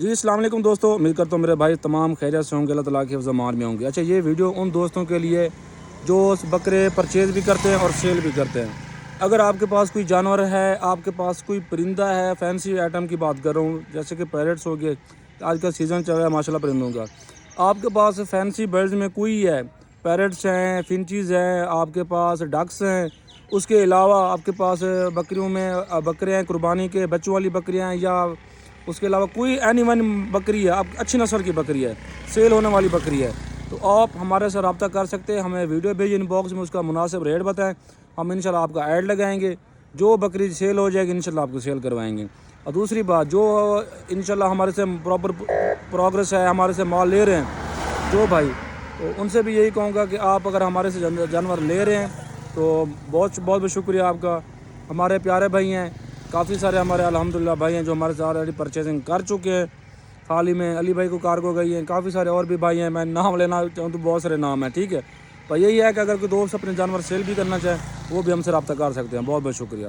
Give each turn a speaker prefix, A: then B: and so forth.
A: جی السلام علیکم دوستو، امید کرتا ہوں میرے بھائی تمام خیریت سے ہوں گے، اللہ تعالیٰ کے حفظ و امان میں ہوں گے۔ اچھا، یہ ویڈیو ان دوستوں کے لیے جو بکرے پرچیز بھی کرتے ہیں اور سیل بھی کرتے ہیں۔ اگر آپ کے پاس کوئی جانور ہے، آپ کے پاس کوئی پرندہ ہے، فینسی آئٹم کی بات کر رہا ہوں، جیسے کہ پیرٹس ہو گئے، آج کا سیزن چل رہا ہے ماشاءاللہ پرندوں کا۔ آپ کے پاس فینسی برڈز میں کوئی ہے، پیرٹس ہیں، فنچیز ہیں، آپ کے پاس ڈکس ہیں، اس کے علاوہ آپ کے پاس بکریوں میں بکرے ہیں قربانی کے بچوں والی بکریاں ہیں، یا اس کے علاوہ کوئی اینی ون بکری ہے، آپ اچھی نسل کی بکری ہے، سیل ہونے والی بکری ہے، تو آپ ہمارے سے رابطہ کر سکتے ہیں۔ ہمیں ویڈیو بھیجیں ان باکس میں، اس کا مناسب ریٹ بتائیں، ہم انشاءاللہ آپ کا ایڈ لگائیں گے، جو بکری سیل ہو جائے گی انشاءاللہ آپ کو سیل کروائیں گے۔ اور دوسری بات، جو انشاءاللہ ہمارے سے پراپر پروگرس ہے، ہمارے سے مال لے رہے ہیں جو بھائی، تو ان سے بھی یہی کہوں گا کہ آپ اگر ہمارے سے جانور لے رہے ہیں تو بہت بہت شکریہ آپ کا۔ ہمارے پیارے بھائی ہیں، کافی سارے ہمارے الحمدللہ بھائی ہیں جو ہمارے سے آلریڈی پرچیزنگ کر چکے ہیں، حال ہی میں علی بھائی کو کارگو گئی ہیں، کافی سارے اور بھی بھائی ہیں، میں نام لینا چاہوں تو بہت سارے نام ہیں، ٹھیک ہے۔ تو یہی ہے کہ اگر کوئی دوست اپنے جانور سیل بھی کرنا چاہے وہ بھی ہم سے رابطہ کر سکتے ہیں۔ بہت بہت شکریہ۔